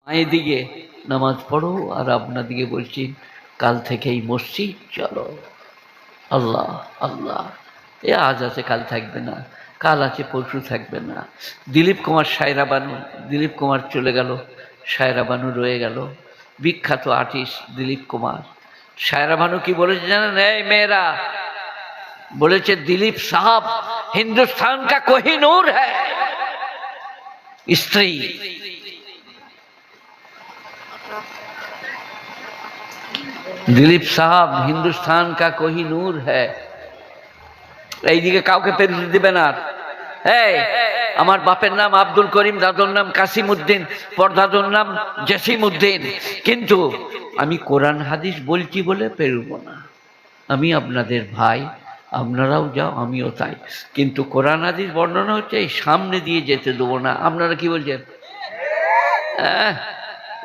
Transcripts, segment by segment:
এদিকে নামাজ পড়ো আর আপনাদিকে বলছি কাল থেকে এই মসজিদ চলো। আল্লাহ আল্লাহ, এ আজ আছে কাল থাকবে না, কাল আছে পরশু থাকবে না। দিলীপ কুমার সায়রা বানু, দিলীপ কুমার চলে গেল, সায়রা বানু রয়ে গেল। বিখ্যাত আর্টিস্ট দিলীপ কুমার। সায়রা বানু কি বলেছে জানেন? এই মেয়েরা বলেছে দিলীপ সাহাব হিন্দুস্তান কা কোহিনূর হ্যায়। স্ত্রী দিলীপ সাহাব হিন্দুস্তান কা কোহিনূর হ্যায়। এইদিকে কাউকে পেরুতে দিবে না। এই আমার বাপের নাম আব্দুল করিম, দাদুর নাম কাসিম উদ্দিন, পরদাদুর নাম জসিম উদ্দিন, কিন্তু আমি কোরআন হাদিস বলছি বলে পেরুব না। আমি আপনাদের ভাই, আপনারাও যাও আমিও তাই, কিন্তু কোরআন হাদিস বর্ণনা হচ্ছে এই সামনে দিয়ে যেতে দেবো না। আপনারা কি বলছেন?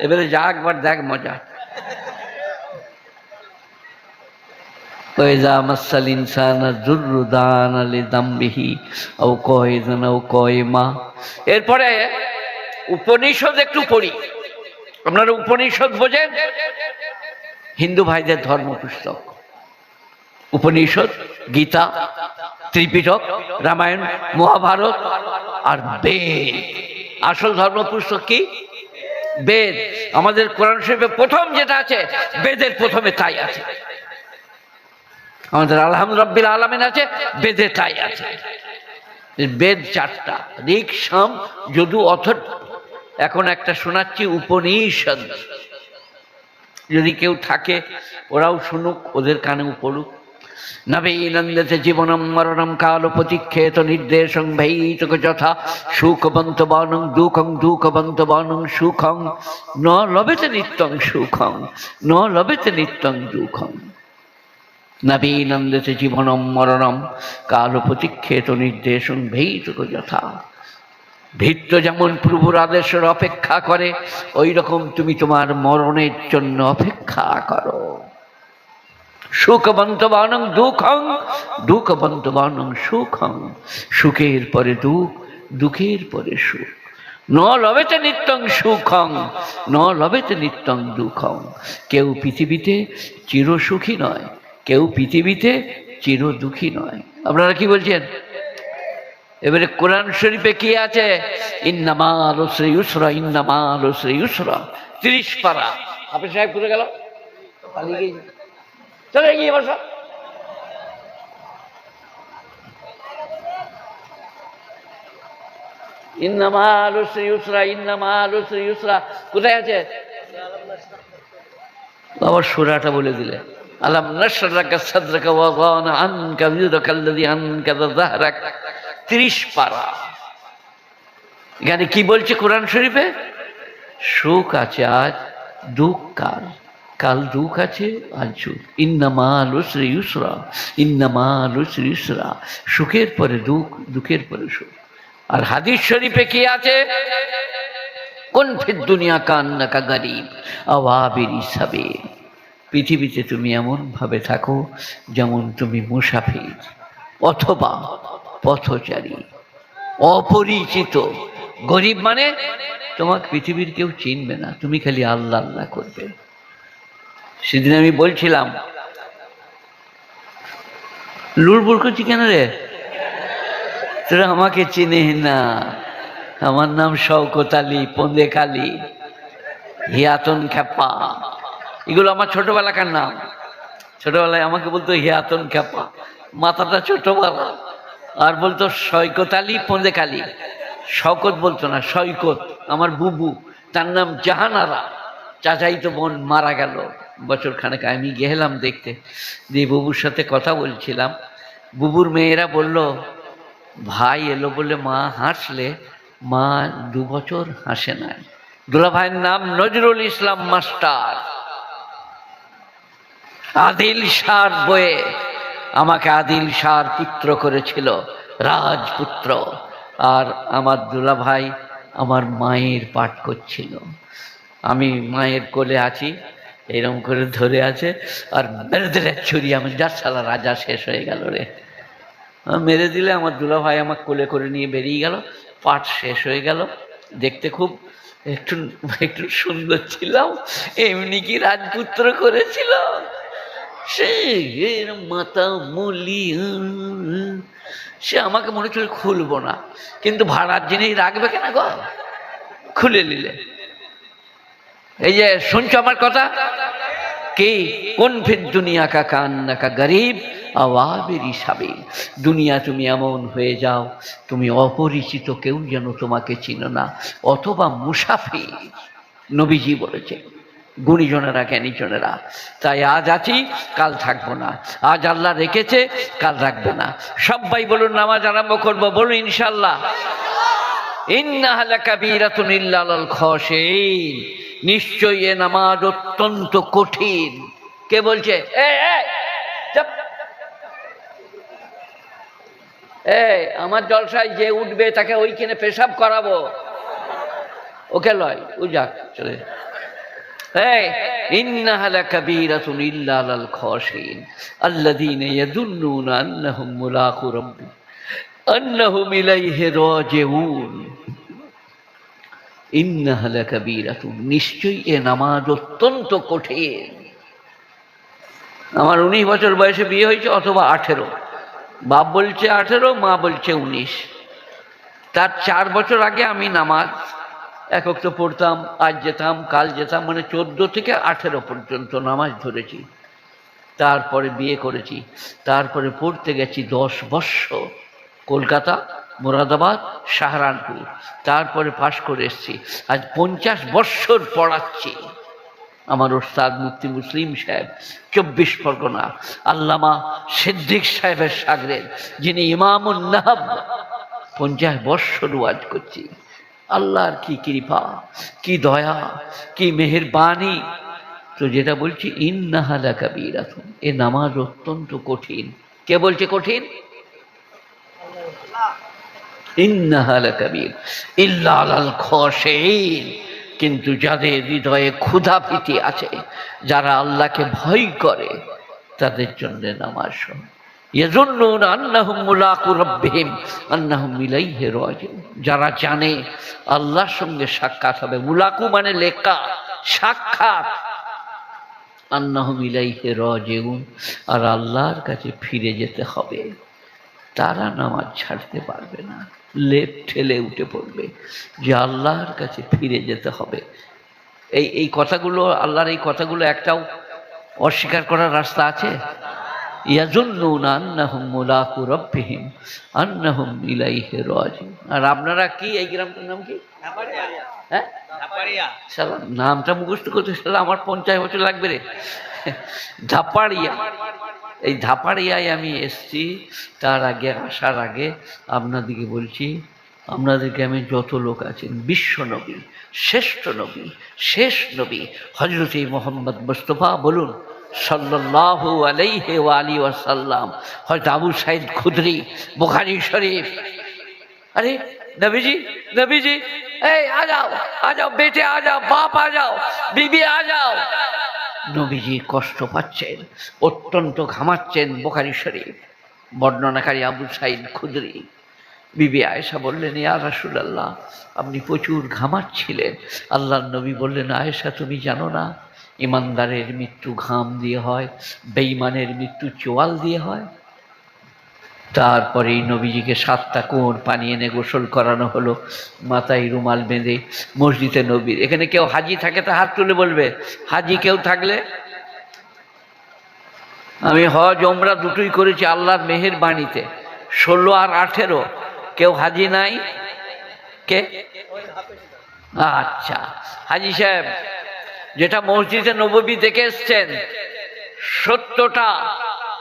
এবারে যা একবার দেখ মজা। এরপরে উপনিষদ একটু পড়ি। আপনারা উপনিষদ বোঝেন? হিন্দু ভাইদের ধর্ম পুস্তক উপনিষদ, গীতা, ত্রিপিটক, রামায়ণ, মহাভারত আর বেদ। আসল ধর্ম পুস্তক কি? বেদ। আমাদের কোরআন শরীফে প্রথম যেটা আছে বেদের প্রথমে তাই আছে। আমাদের আলহামদুলিল্লাহ রাব্বিল আলামিন আছে, বেদে তাই আছে। বেদ চারটা, ঋক, সাম, যজু, অথর্ব। এখন একটা শোনাচ্ছি উপনিষদ, যদি কেউ থাকে ওরাও শুনুক, ওদের কানেও পড়ুক। নবীনন্দতে জীবনম মরণম কাল প্রতিক্ষেত নির্দেশং ভৈতক যথা সুখবন্ত বনং দুঃখং দুঃখবন্ত বনং সুখং ন লবেতে নিত্যং সুখং ন লবেতে নিত্যং দুঃখং। নবীনন্দতে জীবনম মরণম কাল প্রতিক্ষেত নির্দেশং ভৈতক যথা। ভৃত্য যেমন প্রভুর আদেশের অপেক্ষা করে, ওই রকম তুমি তোমার মরণের জন্য অপেক্ষা করো। সুখবন্ত বনং দুঃখং দুঃখবন্ত বনং সুখং। সুখের পরে দুঃখ, দুঃখের পরে সুখ। ন লবেতে নিত্যং সুখং ন লবেতে নিত্যং দুঃখং। কেউ পৃথিবীতে চিরসুখী নয়, কেউ পৃথিবীতে চির দুঃখী নয়। আপনারা কি বলছেন? এবারে কোরআন শরীফে কি আছে? ইন্নামাল উসরি ইউসরা, ইন্নামাল উসরি ইউসরা। 30 পারা। আপনি সাহেব কোথায় গেল? পালিয়ে গিয়ে চলে গিয়ে বসো। ইন্নামাল উসরি ইউসরা, ইন্নামাল উসরি ইউসরা কোথায় আছে? আবার সূরাটা বলে দিলে। আলাম নাশরাকা সাদরাকা ওয়া ওয়াদানা আনকা যিকরাকাল্লাযী আনকাযা যাহরাক। 30 পারা। এখানে কি বলছে কোরআন শরীফে? সুখ আছে আজ, দুঃখ কাল। কাল দুঃখ আছে, আজ সুখ। ইন্নামাল উসরি ইউসরা, ইন্নামাল উসরি ইউসরা। সুখের পরে দুঃখ, দুঃখের পরে সুখ। আর হাদিস শরীফে কি আছে? কুন ফিদ দুনিয়া কান্নাকা গরীব আওয়াবির সাবিল। পৃথিবীতে তুমি এমন ভাবে থাকো যেমন তুমি মুসাফির অথবা পথচারী, অপরিচিত। গরিব মানে তোমাকে পৃথিবীর কেউ চিনবে না, তুমি খালি আল্লাহ আল্লাহ করবে। সেদিন আমি বলছিলাম, লুড়বুড় করছি কেন রে? তোরা আমাকে চিনে না। আমার নাম শওকত আলী, পন্দেক আলী, হিয়াতন খ্যাপা। এগুলো আমার ছোটবেলাকার নাম। ছোটবেলায় আমাকে বলতো হিয়াতন খ্যাপা, মাথাটা ছোটবেলা। আর বলতো সৈকত আলী, পন্দেক আলী। শওকত বলতো না, সৈকত। আমার বুবু, তার নাম জাহানারা। চাচাই তো বোন মারা গেল বছর খানেক। আমি গেলাম দেখতে, দিয়ে বুবুর সাথে কথা বলছিলাম। বুবুর মেয়েরা বলল ভাই এলো বলে মা হাসলে, মা 2 বছর হাসে নাই। দুলা ভাইয়ের নাম নজরুল ইসলাম মাস্টার। আদিল শাহর বয়ে আমাকে আদিল শাহর পুত্র করেছিল, রাজপুত্র। আর আমার দুলা ভাই আমার মায়ের পাঠ করছিল। আমি মায়ের কোলে আছি, এরকম করে ধরে আছে, আর মেরে দিলে ছুরি। আমি যার শালা রাজা শেষ হয়ে গেল রে। মেরে দিলে আমার দুলা ভাই আমার কোলে করে নিয়ে বেরিয়ে গেল, পাঠ শেষ হয়ে গেল। দেখতে খুব একটু একটু সুন্দর ছিলাম, এমনি কি রাজপুত্র করেছিল? সে মাথা মুলি, সে আমাকে মনে হচ্ছিল খুলবো না, কিন্তু ভাড়ার জিনিস রাখবে কেন গো, খুলে নিলে। এই যে শুনছো আমার কথা, কি কোন ফির দুনিয়া কা কান্না কা গরিব আওয়াবের সাবিল, দুনিয়া তুমি এমন হয়ে যাও তুমি অপরিচিত, কেউ যেন তোমাকে চিনো না, অথবা মুসাফির। নবীজি বলেছে, গুণীজনেরা জ্ঞানীজনেরা। তাই আজ আছি, কাল থাকবো না। আজ আল্লাহ রেখেছে, কাল রাখবে না। সবাই বলুন নামাজ আরম্ভ করবো, বলুন ইনশাআল্লাহ। ইন্নাহা লাকাবীরাতুন ইল্লা আলাল খাশিঈন, নিশ্চয়ই এ নামাজ অত্যন্ত কঠিন। কে বলছে? আমার জলসায় যে উঠবে তাকে ওইখানে পেশাব করাবো, ওকে লয়, ও যাক চলে। ইন্নাহা লাকাবীরাতুন ইল্লা আলাল খাশিঈন আল্লাযীনা ইয়াযুন্নুনা আন্নাহুম মুলাকু রাব্বিহিম আন্নাহুম ইলাইহি রাজিউন। ইন্নাহা লাকাবীরাতুন, নিশ্চয়ই এ নামাজ অত্যন্ত কঠিন। আমার 19 বছর বয়সে বিয়ে হয়েছে, অথবা 18। বাপ বলছে 18, মা বলছে 19। তার 4 বছর আগে আমি নামাজ এক ওয়াক্ত পড়তাম, আজ যেতাম কাল যেতাম, মানে 14 থেকে 18 পর্যন্ত নামাজ ধরেছি। তারপরে বিয়ে করেছি, তারপরে পড়তে গেছি 10 বৎসর কলকাতা, মুরাদাবাদ, সাহারানপুর, তারপরে পাশ করে এসেছি। আজ 50 বৎসর পড়াচ্ছি। আমার ওস্তাদ মুফতি মুসলিম সাহেব 24 পরগনা, আল্লামা সিদ্দিক সাহেবের শাগরেদ, যিনি ইমামুন নাহব, 50 বৎসর ওয়াজ করছি। আল্লাহর কি কৃপা, কি দয়া, কি মেহেরবানি। তো যেটা বলছি, ইন্নাহা লাকাবীরাতুন, এ নামাজ অত্যন্ত কঠিন। কে বলছে কঠিন? ইন্নাহা লাকাবীর ইল্লা আলাল খাশিঈন, কিন্তু যাদের হৃদয়ে ক্ষুধা ভীতি আছে, যারা আল্লাহকে ভয় করে, তাদের জন্য নামাজ। ইয়াযুন্নুনা আন্নাহুম মুলাকু রাব্বিহিম আন্নাহুম ইলাইহি রাজিউন, যারা জানে আল্লাহর সঙ্গে সাক্ষাৎ হবে। মুলাকু মানে লেখা, সাক্ষাৎ। আন্নাহুম ইলাইহি রাজিউন, আর আল্লাহর কাছে ফিরে যেতে হবে। তারা নামাজ ছাড়তে পারবে না, লেপ ঠেলে উঠে পড়বে যে আল্লাহর কাছে ফিরে যেতে হবে। এই কথাগুলো, আল্লাহর এই কথাগুলো একটাও অস্বীকার করার রাস্তা আছে? ইয়াযুন্নুনা আন্নাহুম মুলাকু রাব্বিহিম আন্নাহুম ইলাইহি রাজিউন। আর আপনারা কি, এই গ্রামটার নাম কি? হ্যাঁ, শালা নামটা মুখস্থ করতে শালা আমার 50 বছর লাগবে রে। ধাপাড়িয়া। এই ধাপাড়িয়ায় আমি এসছি। তার আগে, আসার আগে আপনাদেরকে বলছি, আপনাদেরকে আমি যত লোক আছেন, বিশ্ব নবী, শ্রেষ্ঠ নবী, শেষ নবী হযরত মুহাম্মদ মুস্তাফা বলুন সাল্লাল্লাহু আলাইহি ওয়া আলিহি ওয়াসাল্লাম, হযরত আবু সাঈদ খুদরি, বুখারী শরীফ। अरे नबी जी, आ जाओ बेटे, आ जाओ बाप, आ जाओ बीबी, आ जाओ। নবীজি কষ্ট পাচ্ছেন, অত্যন্ত ঘামাচ্ছেন। বুখারী শরীফ, বর্ণনাকারী আবু সাঈদ খুদরি। বিবি আয়েশা বললেন, ইয়া রাসূলুল্লাহ, আপনি প্রচুর ঘামাচ্ছিলেন। আল্লাহর নবী বললেন, আয়েশা তুমি জানো না, ইমানদারের মৃত্যু ঘাম দিয়ে হয়, বেঈমানের মৃত্যু চোয়াল দিয়ে হয়। তারপরেই নবীজিকে 7টা কুয়োর পানি এনে গোসল করানো হলো, মাথায় রুমাল বেঁধে। মসজিদে নবীর, এখানে কেউ হাজি থাকে তা হাত তুলে বলবে। হাজি কেউ থাকলে, আমি হজ ওমরা দুটোই করেছি আল্লাহর মেহেরবাণীতে, 16 আর 18। কেউ হাজি নাই? কে? আচ্ছা, হাজি সাহেব, যেটা মসজিদে নববী দেখে এসছেন, 70টা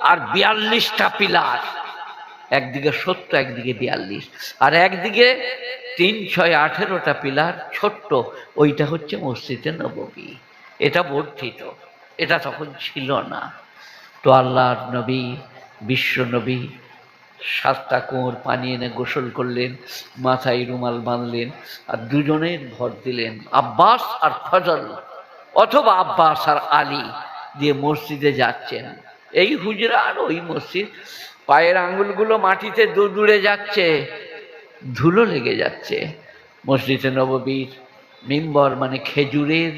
আর 42টা পিলার, একদিকে 70, একদিকে 42, আর একদিকে 3, 6, 18টা পিলার ছোট্ট, ওইটা হচ্ছে মসজিদে নববী। এটা বর্ধিত, এটা তখন ছিল না। তো আল্লাহর নবী, বিশ্ব নবী 7টা কুয়োর পানি এনে গোসল করলেন, মাথায় রুমাল বাঁধলেন, আর দুজনের ভর দিলেন, আব্বাস আর ফজল, অথবা আব্বাস আর আলী, দিয়ে মসজিদে যাচ্ছেন। এই হুজরা আর ওই মসজিদ, পায়ের আঙ্গুলগুলো মাটিতে দূরে যাচ্ছে, ধুলো লেগে যাচ্ছে। মসজিদে নববীর মিম্বর মানে খেজুরের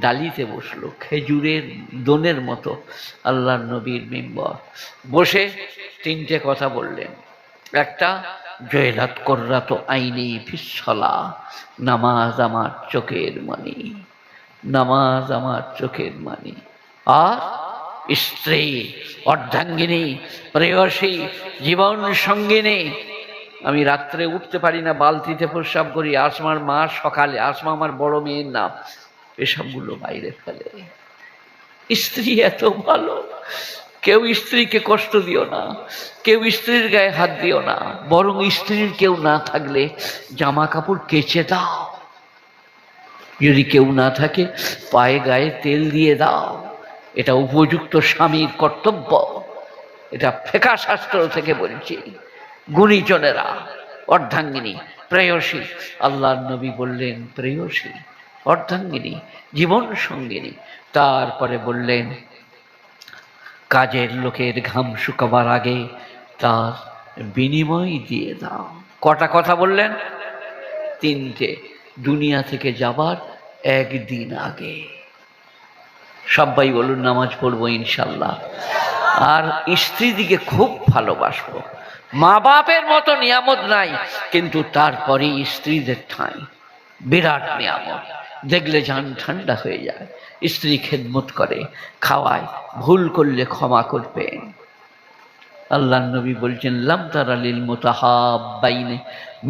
ডালিতে বসলো, খেজুরের দোনের মতো আল্লাহর নবীর মিম্বর। বসে তিনটে কথা বললেন। একটা, জয়লাত কররাত আইনি ফিসলা, নামাজ আমার চোখের মণি, নামাজ আমার চোখের মণি। আর স্ত্রী, অর্ধাঙ্গিনী, প্রেয়সী, জীবন সঙ্গিনী। আমি রাত্রে উঠতে পারি না, বালতিতে প্রস্রাব করি। আসমার মা সকালে, আসমা আমার বড় মেয়ের নাম, এসবগুলো বাইরে ফেলে। স্ত্রী এত ভালো, কেউ স্ত্রীকে কষ্ট দিও না, কেউ স্ত্রীর গায়ে হাত দিও না, বরং স্ত্রীর কেউ না থাকলে জামা কাপড় কেচে দাও। যদি কেউ না থাকে পায়ে গায়ে তেল দিয়ে দাও। এটা উপযুক্ত স্বামীর কর্তব্য। এটা ফেকা শাস্ত্র থেকে বলছি। গুণীজনেরা, অর্ধাঙ্গিনী, প্রেয়সী। আল্লাহর নবী বললেন প্রেয়সী, অর্ধাঙ্গিনী, জীবন সঙ্গিনী। তারপরে বললেন কাজের লোকের ঘাম শুকাবার আগে তার বিনিময় দিয়ে দাও। কটা কথা বললেন? তিনটে। দুনিয়া থেকে যাবার একদিন আগে। সবাই বলুন নামাজ পড়বো ইনশাল্লাহ। আর স্ত্রীদিকে খুব ভালোবাসবো। মা বাপের মতো নিয়ামত নাই, কিন্তু তারপরে স্ত্রীদের ঠাঁই বিরাট নিয়ামত। দেখলে জান ঠান্ডা হয়ে যায়। স্ত্রী খেদমত করে, খাওয়ায়, ভুল করলে ক্ষমা করবেন। আল্লাহ নবী বলছেন লাম তারা লিল মুতাহাব্বাইনে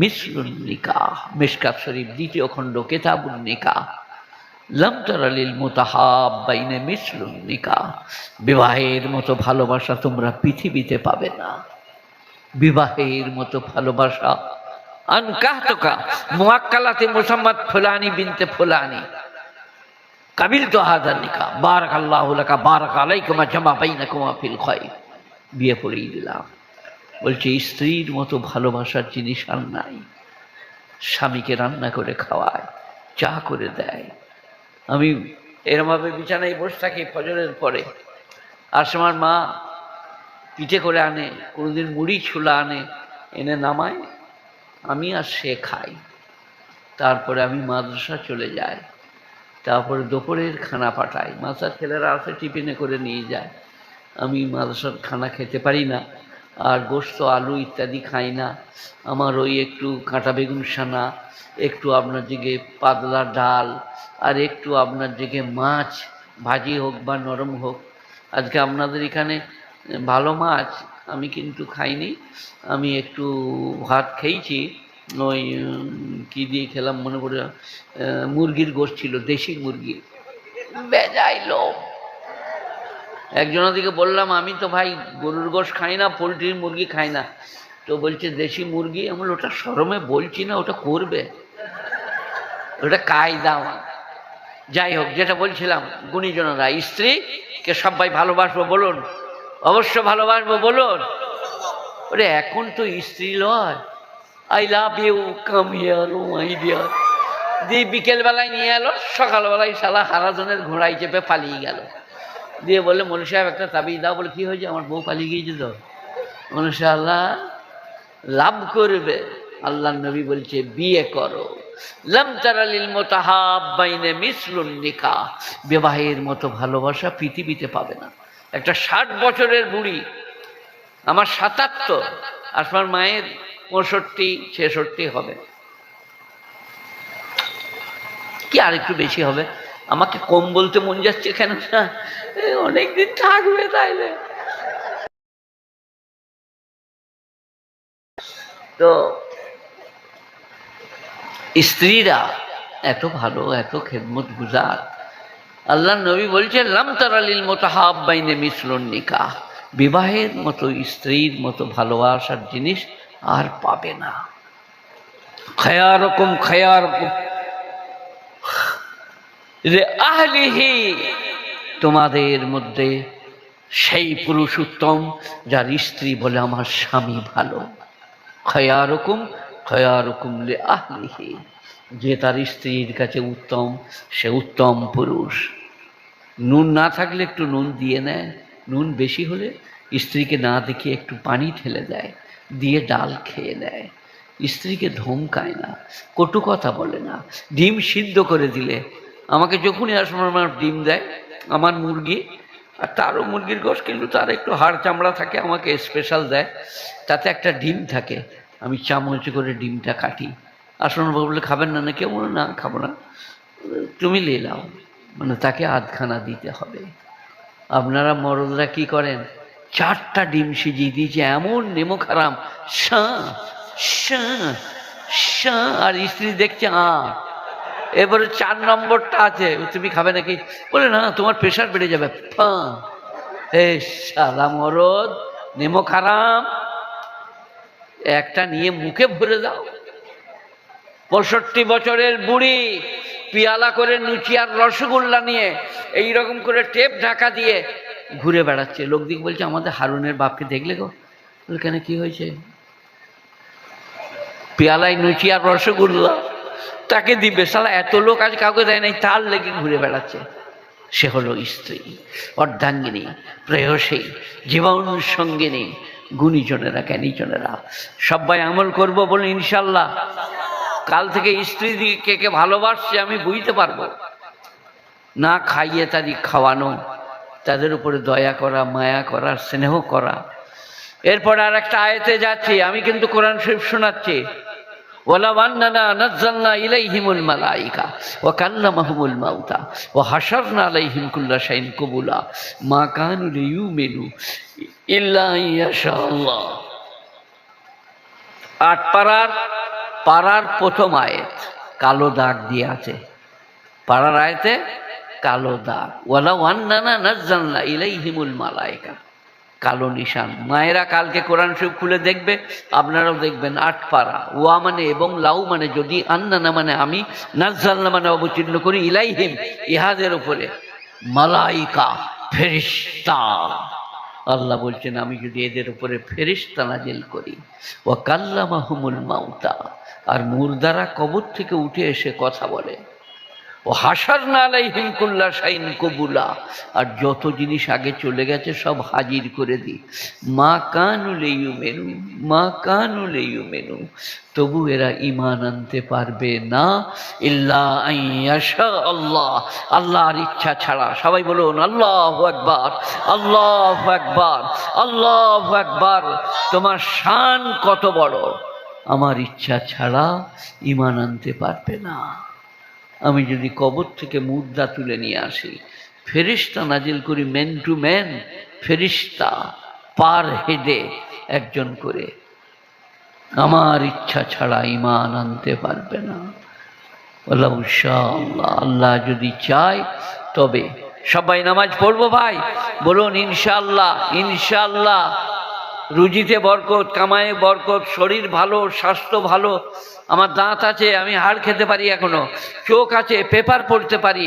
মিসলুন নিকাহ। মিশকাত শরীফ 2 খণ্ড, কিতাবুন নিকাহ। লাম তারা লিল মুতাহাব্বাইনে মিসলুন নিকাহ। বিবাহের মতো ভালোবাসা তোমরা পৃথিবীতে পাবে না। বিবাহের মতো ভালোবাসা। আনকাহতুকা মুআক্কালাতে মুসাম্মাদ ফুলানি বিনতে ফুলানি কাবিল তো হাজার নিকা বারাকাল্লাহু লাকা বারাক আলাইকুমা জামা বাইনাকুমা ফিল খায়র। বিয়ে পড়িয়ে দিলাম। বলছে স্ত্রীর মতো ভালোবাসার জিনিস আর নাই। স্বামীকে রান্না করে খাওয়ায়, চা করে দেয়। আমি এরমভাবে বিছানায় বসে থাকি ফজরের পরে, আসমার মা পিঠে করে আনে, কোনোদিন মুড়ি ছোলা আনে, এনে নামায়, আমি আর সে খাই। তারপরে আমি মাদ্রাসা চলে যাই। তারপরে দুপুরের খানা পাঠাই, মাদ্রাসার ছেলেরা আসে টিফিনে করে নিয়ে যায়। আমি মাদ্রাসার খানা খেতে পারি না, আর গোস্ত আলু ইত্যাদি খাই না। আমার ওই একটু কাঁটা বেগুন সানা, একটু আপনার দিকে পাতলা ডাল, আর একটু আপনার দিকে মাছ, ভাজি হোক বা নরম হোক। আজকে আপনাদের এখানে ভালো মাছ আমি কিন্তু খাইনি। আমি একটু ভাত খেয়েছি, ওই কী দিয়ে খেলাম মনে পড়ে, মুরগির গোশত ছিল, দেশি মুরগি, বেজাইলো। একজনের বললাম আমি তো ভাই গরুর গোশত খাই না, পোলট্রির মুরগি খাই না। তো বলছে দেশি মুরগি। আমি বলি ওটা শরমে বলছি না, ওটা করবে, ওটা কায়দা আমার। যাই হোক, যেটা বলছিলাম, গুণীজনেরা, স্ত্রীকে সবাই ভালোবাসবো বলুন, অবশ্য ভালোবাসবো বলুন। ওরে এখন তো স্ত্রী লয়, I love you, come here, oh my dear দিয়ে বিকেলবেলায় নিয়ে এলো, সকালবেলায় শালা হারাজনের ঘোড়ায় চেপে পালিয়ে গেল। দিয়ে বলে মৌলভী সাহেব একটা তাবিজ দাও। বলে কি হয়েছে? আমার বউ পালিয়ে গিয়েছে তো। ইনশাআল্লাহ লাভ করবে। আল্লাহ নবী বলছে বিয়ে করো। লাম তারা লিল মুতাহাব্বাইনে মিসলুন নিকাহ। বিবাহের মতো ভালোবাসা পৃথিবীতে পাবে না। একটা 60 বছরের বুড়ি, আমার 77, আপনার মায়ের 65-66 হবে, কি আর একটু বেশি হবে। আমাকে কম বলতে মন যাচ্ছে কেন না, অনেকদিন থাকবে তাইলে। তো স্ত্রীরা এত ভালো, এত খেদমত গুজার। আল্লাহ নবী বলছেন লাম তারা লিল মুতাহাব্বাইনে মিসলুন নিকাহ। বিবাহের মতো, স্ত্রীর মতো ভালোবাসার জিনিস আর পাবে না। খায়ারকুম খায়ারকুম রে আহলিহি। তোমাদের মধ্যে সেই পুরুষ উত্তম যার স্ত্রী বলে আমার স্বামী ভালো। খায়ারকুম খায়ারকুম লে আহলিহি। যে তার স্ত্রীর কাছে উত্তম, সে উত্তম পুরুষ। নুন না থাকলে একটু নুন দিয়ে নেয়, নুন বেশি হলে স্ত্রীকে না দেখিয়ে একটু পানি ঢেলে দেয়, দিয়ে ডাল খেয়ে নেয়। স্ত্রীকে ধমকায় না, কটু কথা বলে না। ডিম সিদ্ধ করে দিলে আমাকে যখনই আমার ডিম দেয়, আমার মুরগি, আর তারও মুরগির গোশ, কিন্তু তার একটু হাড় চামড়া থাকে, আমাকে স্পেশাল দেয়, তাতে একটা ডিম থাকে, আমি চামচ করে ডিমটা কাটি। আসন বলে খাবেন না, কেউ বলে না খাবো না, তুমি নিয়ে নাও, মানে তাকে আধখানা দিতে হবে। আপনারা মরদরা কি করেন, 4টা ডিম সিজিয়ে দিয়েছে, এমন নেমো খারাম, আর স্ত্রী দেখছে এবারে 4 নম্বরটা আছে, তুমি খাবে নাকি, বলে না তোমার প্রেশার বেড়ে যাবে। শালা মরদ, নেমো খারাম, একটা নিয়ে মুখে ভরে দাও। 65 বছরের বুড়ি পিয়ালা করে লুচি আর রসগোল্লা নিয়ে এইরকম করে টেপ ঢাকা দিয়ে ঘুরে বেড়াচ্ছে। লোকদিক বলছে আমাদের হারুনের বাপকে দেখলে গো, কেন কি হয়েছে, পেয়ালায় লুচি আর রসগোল্লা তাকে দিবে, শালা এত লোক আজ কাউকে দেয় নাই, তার লেগে ঘুরে বেড়াচ্ছে। সে হলো স্ত্রী, অর্ধাঙ্গিনী, প্রেয়সী, জীবন সঙ্গিনী। গুণীজনেরা, জ্ঞানীজনেরা সবাই আমল করব বলে ইনশাল্লাহ। কাল থেকে স্ত্রী দিকে কে ভালোবাসছে আমি বুঝতে পারবো। না খাইয়ে তাদের খাওয়ানো, তাদের উপরে দয়া করা, মায়া করা, স্নেহ করা। এরপর আর একটা আয়াতে যাচ্ছি, আমি কিন্তু কোরআন শরীফ শোনাচ্ছি। ওয়ালাউ আন্নানা নাযালনা ইলাইহিমুল মালাইকা ওয়া কাল্লামাহুমুল মাউতা ওয়া হাশারনা আলাইহিম কুল্লা শাইইন কুবুলা মা কানু লিয়ুমিনু ইল্লা ইয়াশাআল্লাহ। 8 পারার প্রথম আয়াত, কালো দাগ দিয়ে আছে পারার আয়াতে, কালো দাগ। ওয়ালাউ আন্নানা নাযালনা ইলাইহিমুল মালাইকা, কালো নিশান। মায়েরা কালকে কোরআন শরীফ খুলে দেখবে, আপনারাও দেখবেন। 8 পারা, ওয়া মানে এবং, লাউ মানে যদি, আন্নানা মানে আমি, নাযালনা মানে অবতীর্ণ করি, ইলাইহিম ইহাদের উপরে, মালাইকা ফেরেশতা। আল্লাহ বলছেন আমি যদি এদের উপরে ফেরেশতা নাজিল করি, ওয়া কাল্লামাহুমুল মাউতা, আর মুর্দারা কবর থেকে উঠে এসে কথা বলে, ও হাশারনা আলাইহিম কুল্লা শাইইন কুবুলা, আর যত জিনিস আগে চলে গেছে সব হাজির করে দিই। মা কানু লিয়ুমিনু, তবু এরা ঈমান আনতে পারবে না, ইল্লা আইয়াশা আল্লাহ, আল্লাহর ইচ্ছা ছাড়া। সবাই বলুন আল্লাহু আকবার, আল্লাহু আকবার, আল্লাহু আকবার। তোমার শান কত বড়, আমার ইচ্ছা ছাড়া ঈমান আনতে পারবে না। আমি যদি কবর থেকে মুর্দা তুলে নিয়ে আসি, ফেরেশতা নাজিল করি, ম্যান টু ম্যান ফেরেশতা, পার হেডে একজন করে, আমার ইচ্ছা ছাড়া ঈমান আনতে পারবে না। আল্লাহ ইনশাআল্লাহ, আল্লাহ যদি চায় তবে। সবাই নামাজ পড়বো ভাই, বলুন ইনশাআল্লাহ। ইনশাআল্লাহ রুজিতে বরকত, কামায়ে বরকত, শরীর ভালো, স্বাস্থ্য ভালো, আমার দাঁত আছে, আমি হাড় খেতে পারি এখনো, চোখ আছে, পেপার পড়তে পারি,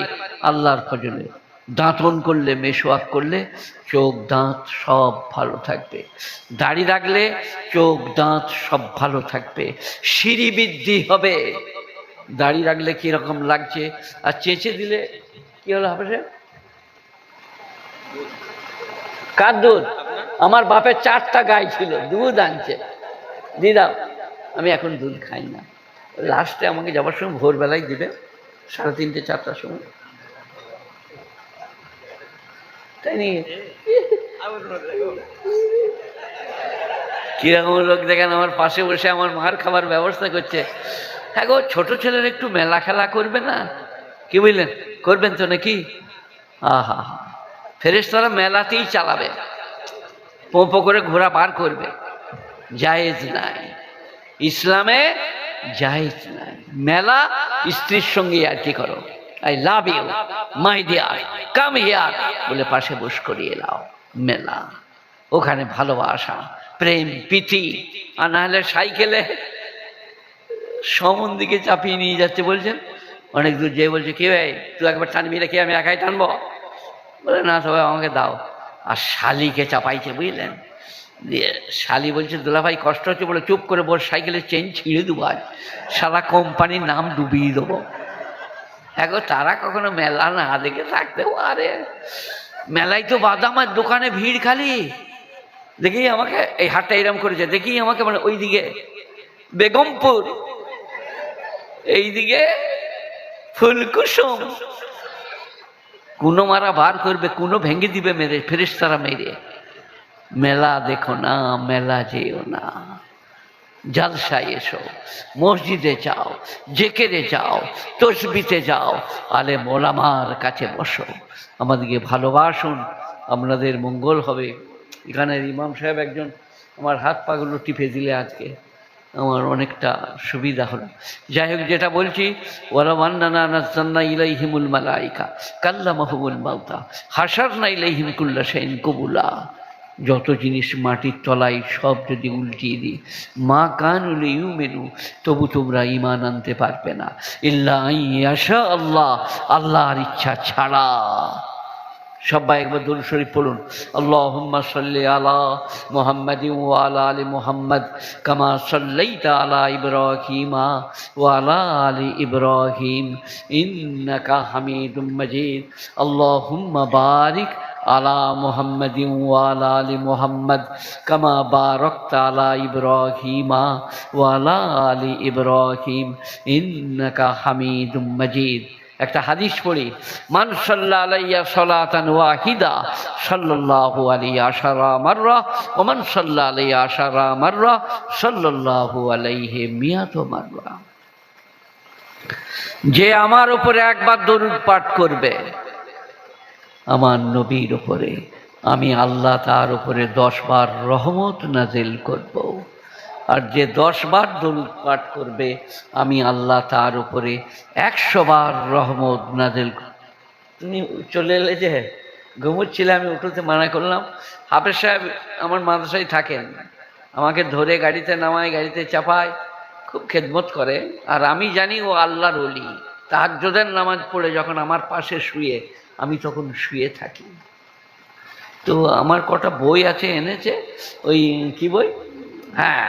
আল্লাহর ফজলে। দাঁতন করলে, মেশওয়াক করলে চোখ দাঁত সব ভালো থাকবে, দাড়ি রাখলে চোখ দাঁত সব ভালো থাকবে, সিঁড়ি বৃদ্ধি হবে। দাড়ি রাখলে কিরকম লাগছে, আর চেঁচে দিলে কি হলো হবে, সে কার দুধ? আমার বাপের 4টা গাই ছিল, দুধ আনছে, দিদাও, আমি এখন দুধ খাই না। লাস্টে আমাকে যাবার সময় ভোরবেলায় দিবে, 3:30 4টার সময়, তাই নিয়ে কিরকম লোক দেখেন আমার পাশে বসে আমার মার খাবার ব্যবস্থা করছে। হ্যাঁ গো, ছোট ছেলের একটু মেলা খেলা করবে না, কি বুঝলেন, করবেন তো নাকি? আহা, ফেরেশতারা মেলাতেই চালাবে, পোঁপো করে ঘোড়া পার করবে, জায়েজ নাই, ইসলামে জায়েজ নাই। মেলা স্ত্রীর সঙ্গে আর কি করো, I love you my dear, come here বলে পাশে বস করিয়ে নাও। মেলা, ওখানে ভালোবাসা, প্রেম, প্রীতি। আর না হলে সাইকেলে সমন দিকে চাপিয়ে নিয়ে যাচ্ছে, বলছেন অনেক দূর যেয়ে বলছে কি ভাই তুই একবার টানবি নাকি, আমি একাই টানবো, বলে না সবাই আমাকে দাও। আর শালিকে চাপাইছে, বুঝলেন, দিয়ে শালি বলছে দুলাভাই কষ্ট হচ্ছে, বলে চুপ করে বল, সাইকেলের চেন ছিঁড়ে দেবো, আজ সারা কোম্পানির নাম ডুবিয়ে দেবো। এখন তারা কখনো মেলা না দেখে থাকতে পারে, মেলায় তো বাদামের দোকানে ভিড় খালি, দেখি আমাকে এই হাটটা এরম করেছে, দেখি আমাকে, মানে ওই দিকে বেগমপুর, এইদিকে ফুলকুসুম। কুনো মারা বার করবে, কুনো ভেঙে দিবে মেরে, ফেরেশতারা মেরে। মেলা দেখো না, মেলা যেও না, জালসায় এসো, মসজিদে যাও, জেকেরে যাও, তসবিতে যাও, আলেম ওলামার কাছে বসো, আমাদেরকে ভালোবাসুন, আপনাদের মঙ্গল হবে। এখানের ইমাম সাহেব একজন আমার হাত পাগুলো টিপে দিলে আজকে আমার অনেকটা সুবিধা হলো। যাই হোক, যেটা বলছি, ওয়ালাউ আন্নানা নাযালনা ইলাইহিমুল মালাইকা কাল্লামাহুমুল মাউতা হাশারনা ইলাইহিম কুল্লা শাইইন কুবুলা। যত জিনিস মাটির তলায় সব যদি উল্টিয়ে দিই, মা কানুল ইউমিনু, তবু তোমরা ঈমান আনতে পারবে না, ইল্লা আইয়াশা আল্লাহ, আল্লাহর ইচ্ছা ছাড়া। সবাই একবার দুরূদ শরীফ পড়ুন। আল্লাহুম্মা সাল্লি আলা মুহাম্মাদিন ওয়া আলা আলি মুহাম্মাদ কামা সাল্লাইতা আলা ইব্রাহিমা ওয়া আলা আলি ইব্রাহিম ইন্নাকা হামিদুম মাজিদ। আল্লাহুম্মা বারিক আলা মুহাম্মাদিন ওয়া আলা আলি মুহাম্মাদ কামা বারাকতা আলা ইব্রাহিমা ওয়া আলা আলি ইব্রাহিম ইন্নাকা হামিদুম মাজিদ। একটা হাদিস পড়ি, মান সাল্লা আলাইয়া সালাতান ওয়াহিদা সাল্লাল্লাহু আলাইহি আশারা মাররা ওয়া মান সাল্লা আলাইয়া আশারা মাররা সাল্লাল্লাহু আলাইহি মিয়াত মাররা। যে আমার উপরে একবার দরুদ পাঠ করবে, আমার নবীর উপরে, আমি আল্লাহ তার উপরে 10 বার রহমত নাজিল করব। আর যে 10 বার দরুদ পাঠ করবে, আমি আল্লাহ তার উপরে 100 বার রহমত নাজিল। তুমি চলে এলে যে, ঘুমোচ্ছিলে, আমি উঠোতে মানা করলাম। হাফেজ সাহেব আমার মাদ্রাসায় থাকেন, আমাকে ধরে গাড়িতে নামায়, গাড়িতে চাপায়, খুব খেদমত করে। আর আমি জানি ও আল্লাহর ওলি। তাহাজ্জুদের নামাজ পড়ে যখন আমার পাশে শুয়ে, আমি তখন শুয়ে থাকি। তো আমার কটা বই আছে, এনেছে। ওই কি বই? হ্যাঁ,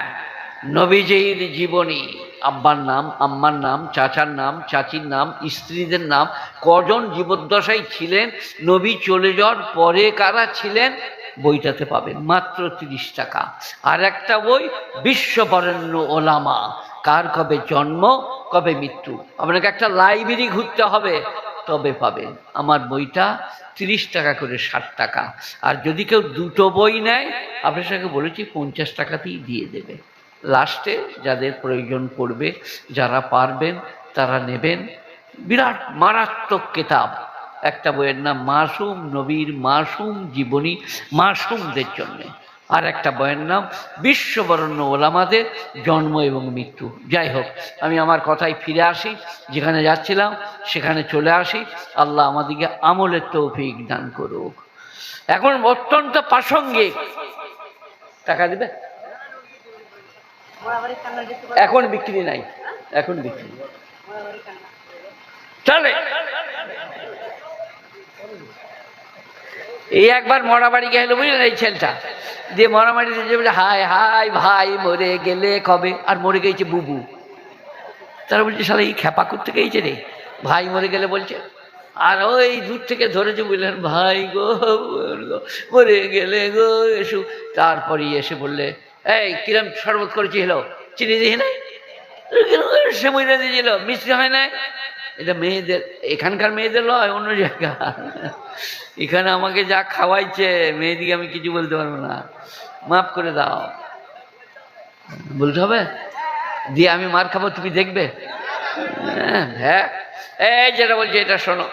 নবীজির জীবনী। আব্বার নাম, আম্মার নাম, চাচার নাম, চাচির নাম, স্ত্রীদের নাম, কজন জীবদ্দশায় ছিলেন, নবী চলে যাওয়ার পরে কারা ছিলেন, বইটাতে পাবেন মাত্র 30 টাকা। আর একটা বই, বিশ্ববরেণ্য ওলামা, কার কবে জন্ম, কবে মৃত্যু। আপনাকে একটা লাইব্রেরি ঘুরতে হবে, তবে পাবেন। আমার বইটা 30 টাকা করে, 60 টাকা। আর যদি কেউ দুটো বই নেয়, আপনার সঙ্গে বলেছি 50 টাকাতেই দিয়ে দেবে। লাস্টে যাদের প্রয়োজন পড়বে, যারা পারবেন তারা নেবেন। বিরাট মারাত্মক কিতাব। একটা বইয়ের নাম মাসুম নবীর মাসুম জীবনী, মাসুমদের জন্যে। আর একটা বইয়ের নাম বিশ্ববরেণ্য ওলামাদের জন্ম এবং মৃত্যু। যাই হোক, আমি আমার কথায় ফিরে আসি, যেখানে যাচ্ছিলাম সেখানে চলে আসি। আল্লাহ আমাদেরকে আমলের তৌফিক দান করুক। এখন অত্যন্ত প্রাসঙ্গিক। টাকা দিবে? এখন বিক্রি নাই, এখন বিক্রি চলে। এই একবার মরাবাড়ি গেল, বুঝলেন, এই ছেলেটা দিয়ে মরাবাড়িতে যে বলে, হায় হায় ভাই মরে গেলে কবে। আর মরে গেছে বুবু। তারা বলছে, শালা এই খেপা করতে গেছে রে, ভাই মরে গেলে বলছে। আর ওই দূর থেকে ধরেছে, বুঝলেন, ভাই গো মরে গেলে গো এসু। তারপরে এসে বললে, এই কিরম শরবত করেছিল, চিনি দিই নাই, সেমই না দিয়েছিল, মিষ্টি হয় নাই। এটা মেয়েদের, এখানকার মেয়েদের লয়, অন্য জায়গা। এখানে আমাকে যা খাওয়াইছে, মেয়েদিকে আমি কিছু বলতে পারবো না, মাফ করে দাও। বলতে হবে দিয়ে আমি মার খাবো, তুমি দেখবে? হ্যাঁ, এই যেটা বলছি এটা শোনো।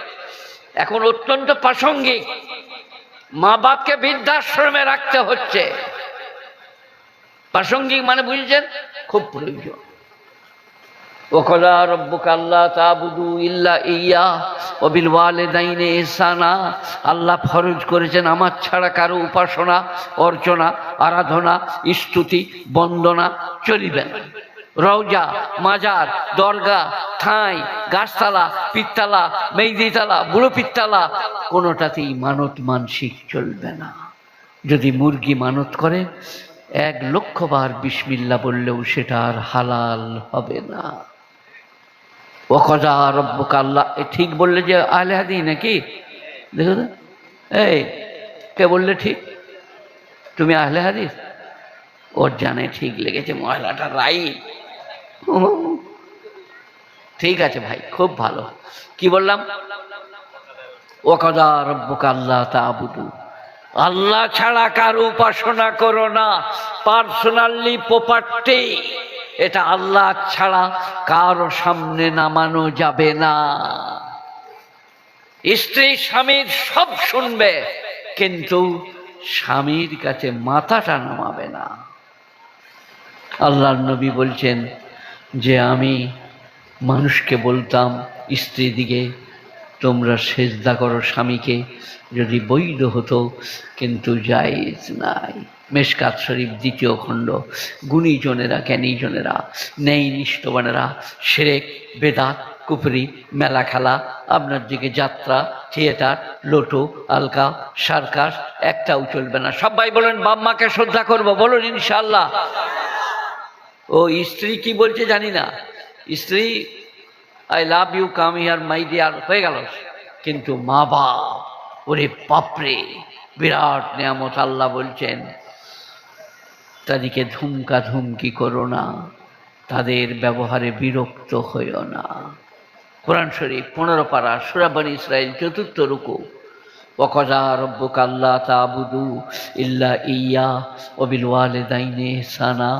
এখন অত্যন্ত প্রাসঙ্গিক। মা বাপকে বৃদ্ধাশ্রমে রাখতে হচ্ছে। প্রাসঙ্গিক মানে বুঝছেন, খুব প্রয়োজন। ওয়াকাযা রাব্বুকা আল্লা তা'বুদু ইল্লা ইয়্যাহু ওয়া বিল ওয়ালিদাইনি ইহসানা। আল্লাহ ফরজ করেছেন আমার ছাড়া কারো উপাসনা, অর্চনা, আরাধনা, স্তুতি, বন্দনা চলিবে না। রওজা, মাজার, দরগা, ঠাঁই, গাছতলা, পিত্তালা, মেঘদিতলা, বুড়ো পিত্তালা, কোনোটাতেই মানত মানসিক চলবে না। যদি মুরগি মানত করে 1,00,000 বার বিসমিল্লাহ বললেও সেটা আর হালাল হবে না। ওয়াকাযা রাব্বুকা আল্লাহ, ঠিক বললে যে আহলে হাদিস নাকি? দেখো তো, এই কে বললে ঠিক? তুমি আহলে হাদিস? ওর জানে ঠিক লেগেছে, মহিলাটা রাইট। ঠিক আছে ভাই, খুব ভালো। কি বললাম? ওয়াকাদা রাব্বুকা আল্লা তা'বুদু, আল্লাহ ছাড়া কারো উপাসনা করো না। পার্সোনালি প্রপার্টি, এটা আল্লাহ ছাড়া কারো সামনে নামানো যাবে না। স্ত্রী স্বামীর সব শুনবে, কিন্তু স্বামীর কাছে মাথাটা নামাবে না। আল্লাহর নবী বলছেন যে আমি মানুষকে বলতাম স্ত্রী দিকে তোমরা সেজদা করো স্বামীকে, যদি বৈধ হতো, কিন্তু জায়েজ নাই। মেশকাত শরীফ 2 খণ্ড। গুণীজনেরা, জ্ঞানীজনেরা, ন্যায়নিষ্ঠবানেরা শিরক, বেদাত, কুফরি, মেলা খেলা, আপনার দিকে যাত্রা, থিয়েটার, লোটো, আলকা, সার্কাস একটাও চলবে না। সবাই বলেন বাম্মাকে শ্রদ্ধা করবো, বলুন ইনশাআল্লাহ। ও স্ত্রী কি বলছে জানি না, স্ত্রী I love you, come here my dear হয়ে গেল, কিন্তু মা বাপ, ওরে বাপরে, বিরাট নিয়ামত। আল্লাহ বলছেন তাদেরকে ধুমকা ধুমকি করো না, তাদের ব্যবহারে বিরক্ত হইও না। কোরআন শরীফ 15 পারা, সূরা বনী ইসরাইল, 4th রুকু। ওয়াকাদা রাব্বুকা আল্লা তা'বুদু ইল্লা ইয়্যা ওয়া বিল ওয়ালিদাইনি ইহসানা,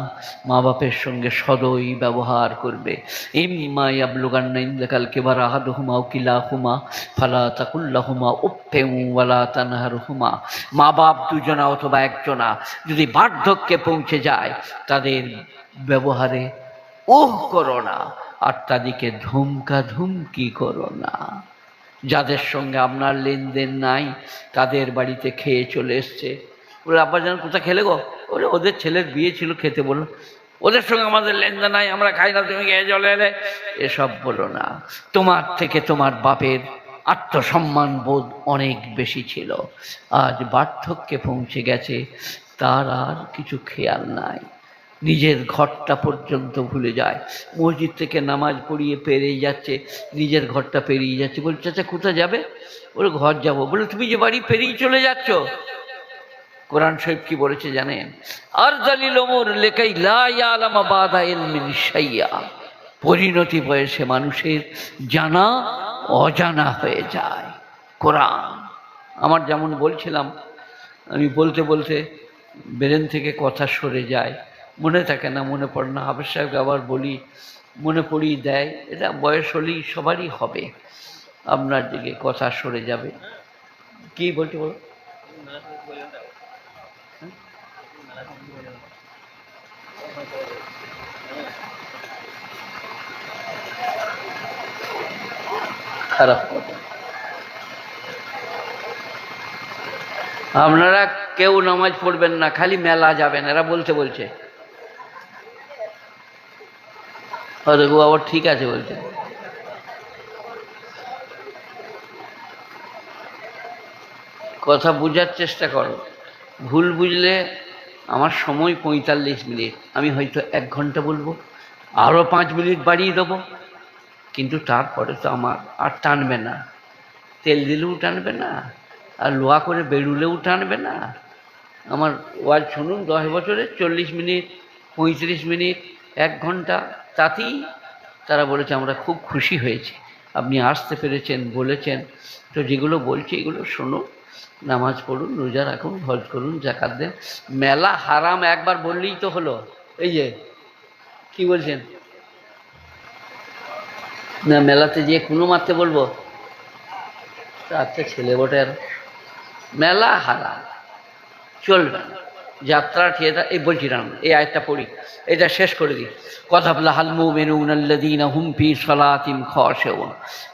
মা বাপের সঙ্গে সদয় ব্যবহার করবে। ইম্মা ইয়াবলুগান্না ইনদাকাল কিবারা আহাদুহুমা আও কিলাহুমা ফালা তাকুল লাহুমা উফফিন ওয়ালা তানহারহুমা, মা বাপ দুজনা অথবা একজনা যদি বার্ধক্যে পৌঁছে যায়, তাদের ব্যবহারে ওহ করো না, আর তাদেরকে ধমকা ধমকি করো না। যাদের সঙ্গে আপনার লেনদেন নাই, তাদের বাড়িতে খেয়ে চলে এসছে, বলে আব্বা জান কোথায় খেলে গো? বলে ওদের ছেলের বিয়ে ছিল, খেতে বললো। ওদের সঙ্গে আমাদের লেনদেন নাই, আমরা খাই না, তুমি খেয়ে চলে এলে। এসব বলো না। তোমার থেকে তোমার বাপের আত্মসম্মান বোধ অনেক বেশি ছিল, আজ বার্ধক্যে পৌঁছে গেছে, তার আর কিছু খেয়াল নাই, নিজের ঘরটা পর্যন্ত ভুলে যায়। মসজিদ থেকে নামাজ পড়িয়ে পেরিয়ে যাচ্ছে, নিজের ঘরটা পেরিয়ে যাচ্ছে। বলছে আচ্ছা কোথায় যাবে? বলে ঘর যাবো। বলে তুমি যে বাড়ি পেরিয়ে চলে যাচ্ছ। কোরআন শরীফ কি বলেছে জানেন? আর জালিল ওমর লেকাই লা ইয়ালামা বাদা ইলমিন শাইয়া, পরিণতি বয়সে মানুষের জানা অজানা হয়ে যায়। কোরআন আমার, যেমন বলছিলাম, আমি বলতে বলতে ব্রেন থেকে কথা সরে যায়, মনে থাকে না, মনে পড়ে না। হাফেজ সাহেবকে আবার বলি, মনে পড়িয়ে দেয়। এটা বয়স হলেই সবারই হবে, আপনার দিকে কথা সরে যাবে। কি বলতে বলো? খারাপ কথা। আপনারা কেউ নামাজ পড়বেন না, খালি মেলা যাবেন, এরা বলছে। দেখো আবার ঠিক আছে বলছে। কথা বুঝার চেষ্টা করো। ভুল বুঝলে আমার সময় 45 মিনিট, আমি হয়তো 1 ঘন্টা বলবো, আরও 5 মিনিট বাড়িয়ে দেবো, কিন্তু তারপরে তো আমার আর টানবে না, তেল দিলেও টানবে না, আর লোহা করে বেরুলেও টানবে না। আমার ওয়াজ শুনুন, 10 বছরে 40 মিনিট, 35 মিনিট, 1 ঘন্টা, তাতেই তারা বলেছে আমরা খুব খুশি হয়েছি, আপনি আসতে পেরেছেন, বলেছেন। তো যেগুলো বলছি এগুলো শুনুন, নামাজ পড়ুন, রোজা রাখুন, হজ করুন, জাকাত দেন। মেলা হারাম একবার বললেই তো হলো। এই যে কি বলছেন না, মেলাতে যেয়ে কোনো মারতে বলবো? আচ্ছা ছেলে বটে, আর মেলা হারাম, চলবে না। যাত্রা থিয়েটার, এই বলছি না, এই আয়াতটা পড়ি, এটা শেষ করে দিই। কাদাফলাহাল মুমিনুনা আল্লাযীনা হুম ফী সালাতিহিম খাশিউন,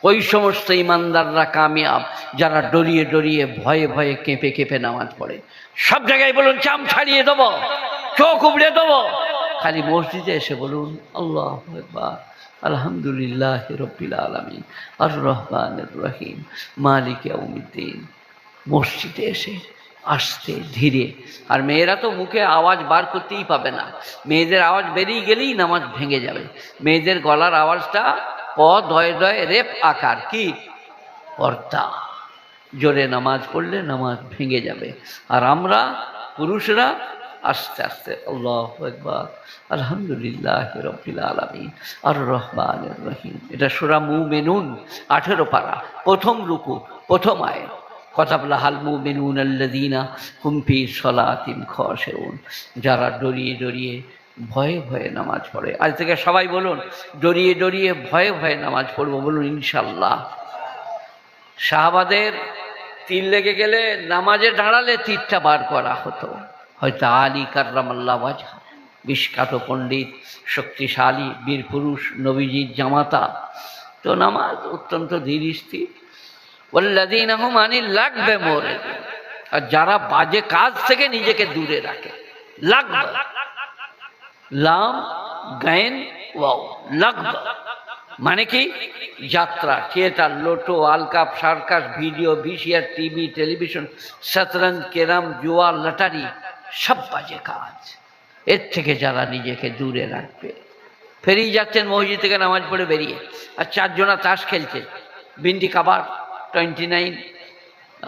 ওই সমস্ত ইমানদাররা কামিয়াব যারা ডরিয়ে ডরিয়ে, ভয়ে ভয়ে, কেঁপে কেঁপে নামাজ পড়ে। সব জায়গায় বলুন চাম ছাড়িয়ে দেবো, চোখ উবড়ে দেবো, খালি মসজিদে এসে বলুন আল্লাহু আকবার, আলহামদুলিল্লাহি রাব্বিল আলামিন, আর রহমানির রহিম, মালিক ইয়াউমিদ্দিন। মসজিদে এসে আস্তে ধীরে। আর মেয়েরা তো মুখে আওয়াজ বার করতেই পাবে না, মেয়েদের আওয়াজ বেরিয়ে গেলেই নামাজ ভেঙে যাবে। মেয়েদের গলার আওয়াজটা ক দয়ে দয়ে রেপ আকার, কি পর্দা। জোরে নামাজ পড়লে নামাজ ভেঙে যাবে। আর আমরা পুরুষরা আস্তে আস্তে আল্লাহু আকবার, আলহামদুলিল্লাহি রাব্বিল আলামিন, আর রহমানির রহিম। এটা সূরা মুমিনুন 18 পারা, প্রথম রুকু, প্রথম আয়াত। কাতাবলাহাল মুমিনুন আল্লাযীনা হুম ফি সলাতিহিম খাশিউন, যারা ডরিয়ে ডরিয়ে ভয়ে ভয়ে নামাজ পড়ে। আজ থেকে সবাই বলুন, ডরিয়ে ডরিয়ে ভয়ে ভয়ে নামাজ পড়বো, বলুন ইনশাআল্লাহ। সাহাবাদের তীর লেগে গেলে নামাজে দাঁড়ালে তীরটা বার করা হতো। হয়তো আলী কাররামাল্লাহু ওয়াজহা, বিখ্যাত পণ্ডিত, শক্তিশালী বীর পুরুষ, নবীজির জামাতা, তো নামাজ অত্যন্ত ধীর স্থির। ওয়াল্লাযীনা হুম আনিল লাগবে মুরিদুন, আর যারা বাজে কাজ থেকে নিজেকে দূরে রাখে। লাগবে, লাম গায়েন ওয়াও, লাগবে মানে কি? যাত্রা, থিয়েটার, লোটো, আলকাপ, circus, video, VCR, TV, television, শতরঞ্জ, ক্যারাম, জুয়া, লটারি, সব বাজে কাজ। এর থেকে যারা নিজেকে দূরে রাখবে। ফেরিয়ে যাচ্ছেন মসজিদ থেকে নামাজ পড়ে বেরিয়ে, আর চারজনা তাস খেলছে, বিন্দি কাবার 29,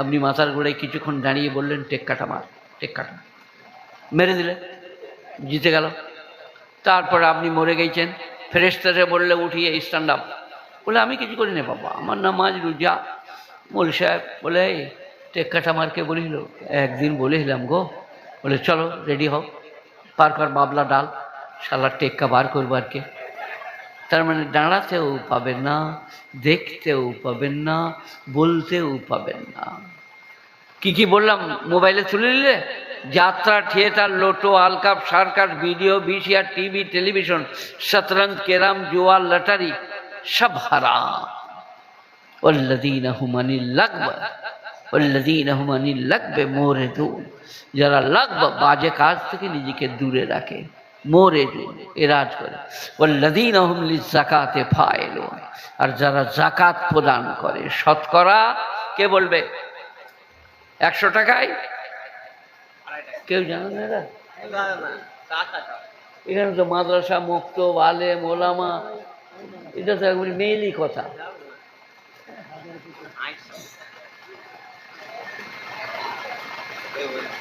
আপনি মাথার গোড়ায় কিছুক্ষণ দাঁড়িয়ে বললেন টেক্কাটা মার, টেক্কাটা মেরে দিলে, জিতে গেল। তারপরে আপনি মরে গেছেন, ফেরেশতারে বললে উঠিয়ে স্ট্যান্ড আপ, বলে আমি কিছু করি না বাবা, আমার নামাজ রোজা। মৌলভী সাহেব বলে এই টেক্কাটা মারকে বলিল, একদিন বলেছিলাম গো, বলে চলো রেডি হও, পার কর বাবলা ডাল, শালা টেক্কা বার করবো আর কে। তার মানে দাঁড়াতেও পাবেন না, দেখতেও পাবেন না, বলতেও পাবেন না। কি কি বললাম মোবাইলে তুলে নিলে? যাত্রা, থিয়েটার, লোটো, আলকাপ, circus, video, VCR, TV, television, শতরঞ্জ, ক্যারাম, জুয়া, লটারি, সব হারাম। ওয়াল্লাযীনা হুম আনিল লাগব, ওয়াল্লাযীনা হুম আনিল লাগবে মুরিদুন, যারা লাগব বাজে কাজ থেকে নিজেকে দূরে রাখে, মুরিদুন এরাজ করে। ওয়াল্লাযীনা হুম লিযাকাতি ফাইলুন, আর যারা যাকাত প্রদান করে। শতকরা কে বলবে? 100 টাকায় কেউ জানে না এরা? এখানে তো মাদ্রাসা, মক্তব, আলেম, ওলামা, এটা তো একবারে মেইলি কথা।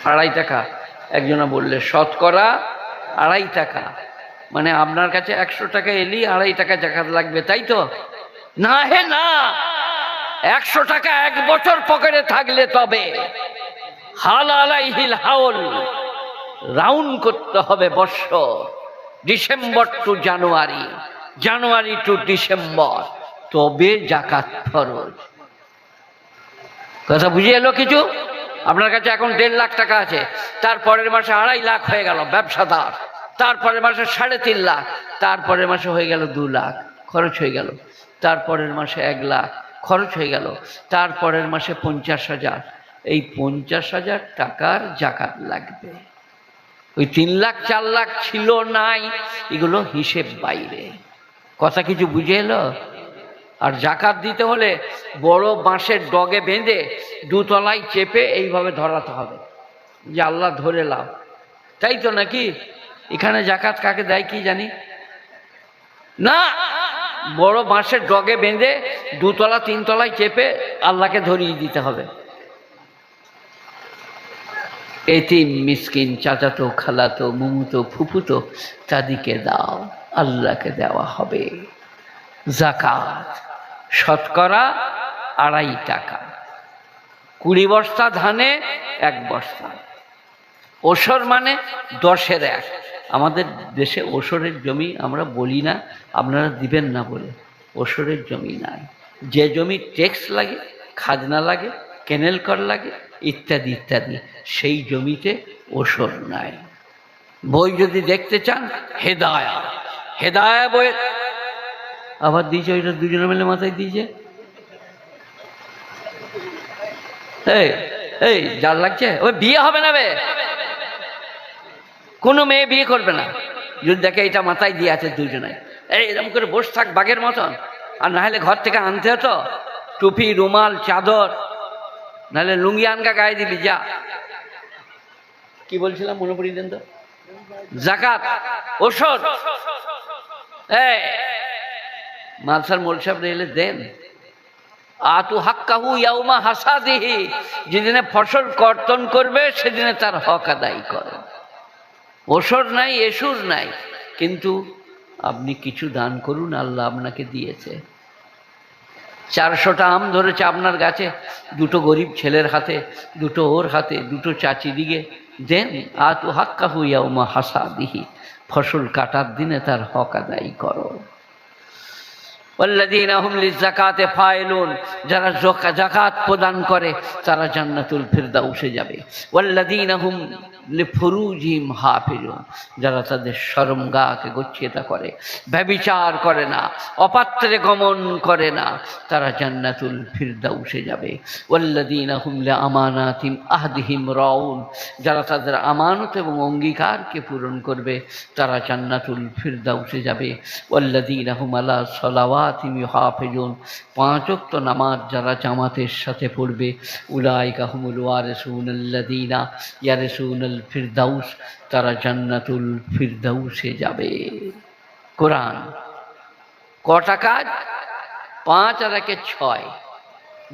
আড়াই টাকা একজনা বললে, শতকরা 2.5 টাকা, মানে আপনার কাছে 100 টাকা এলেই 2.5 টাকা জাকাত লাগবে, তাই তো? না হে না, 100 টাকা 1 বছর পকেটে থাকলে তবে। হাল আলাইহিল হাউল, রাউন্ড করতে হবে বৎসর, December to January, January to December, তবে জাকাত ফরজ। কথা বুঝে এলো কিছু? আপনার কাছে এখন 1.5 লাখ টাকা আছে, তারপরের মাসে 2.5 লাখ হয়ে গেল ব্যবসাদার, তারপরের মাসে 3.5 লাখ, তারপরের মাসে হয়ে গেল 2 লাখ, খরচ হয়ে গেল, তারপরের মাসে 1 লাখ খরচ হয়ে গেল, তারপরের মাসে 50,000, এই 50,000 টাকার জাকাত লাগবে। ওই 3 লাখ 4 লাখ ছিল নাই, এগুলো হিসেব বাইরে। কথা কিছু বুঝে এলো? আর জাকাত দিতে হলে বড় বাঁশের ডগে বেঁধে 2 তলায় চেপে এইভাবে ধরাতে হবে যে আল্লাহ ধরে লাও, তাই তো নাকি? এখানে জাকাত কাকে দেয় কি জানি না, বড় বাঁশের ডগে বেঁধে 2 তলা 3 তলায় চেপে আল্লাহকে ধরিয়ে দিতে হবে। এতিম, মিসকিন, চাচাতো, খালাতো, মুমুতো, ফুফুতো, তাদেরকে দাও, আল্লাহকে দেওয়া হবে। জাকাত শতকরা 2.5 টাকা, 20 বস্তা ধানে 1 বস্তা। ওসর মানে 10-এর 1। আমাদের দেশে ওসরের জমি আমরা বলি না, আপনারা দিবেন না বলে, ওসরের জমি নাই। যে জমি ট্যাক্স লাগে, খাজনা লাগে, কেনেল কর লাগে, ইত্যাদি ইত্যাদি, সেই জমিতে ওসর নাই। বই যদি দেখতে চান, হেদায়া, হেদায়া বই আবার দিয়েছে, ওইটা দুজনে মিলে মাথায় দিয়েছে। এই এই যার লাগছে, ওই বিয়ে হবে না বে, কোনো মেয়ে বিয়ে করবে না যদি দেখে এটা মাথায় দিয়ে আছে দুজনে। এই এরকম করে বসে থাক বাঘের মতন, আর না হলে ঘর থেকে আনতে হতো টুপি, রুমাল, চাদর, নাহলে লুঙ্গি আনকা গায়ে দিবি যা। কি বলছিলাম মনে পড়িয়ে দেন তো? জাকাত, ওষুধ। এই মালসার মোল সাহেব এলে দেন, আতু হাক্কাহু ইয়াউমা হাসাদিহি, যেদিনে ফসল কর্তন করবে সেদিনে তার হক আদায় করো। ওসর নাই, এসুর নাই, কিন্তু আপনি কিছু দান করুন, আল্লাহ আপনাকে দিয়েছে। 400টা আম ধরেছে আপনার গাছে, দুটো গরিব ছেলের হাতে, দুটো ওর হাতে, দুটো চাচি দিকে দেন। আতু হাক্কাহু ইয়াউমা হাসাদিহি, ফসল কাটার দিনে তার হক আদায় করো। ওয়াল্লাযীনা হুম লিযাকাতি ফাইলুন, যারা যাকাত প্রদান করে তারা জান্নাতুল ফিরদাউসে যাবে। ওয়াল্লাযীনা হুম লিফুরুজিহিম হাফিজুন, যারা তাদের শরমগাহকে গচ্ছিত করে, ব্যভিচার করে না, অপাত্রে গমন করে না, তারা জান্নাতুল ফিরদাউসে যাবে। ওয়াল্লাযীনা হুম লিআমানাতিহিম আহদিহিম রাউন, যারা তাদের আমানত এবং অঙ্গীকারকে পূরণ করবে তারা জান্নাতুল ফিরদাউসে যাবে। ওয়াল্লাযীনা হুম আলা সালাওয়াতিহিম ইউহাফিজুন, 5 ওয়াক্ত নামাজ যারা জামাতের সাথে পড়বে, উলাইকা হুমুল ওয়ারিসুনাল্লাযীনা ইয়ারিসুনাল ফিরদাউস, তারা জান্নাতুল ফিরদাউসে যাবে। কোরআন কটা কাজ? 5 আর 1 6।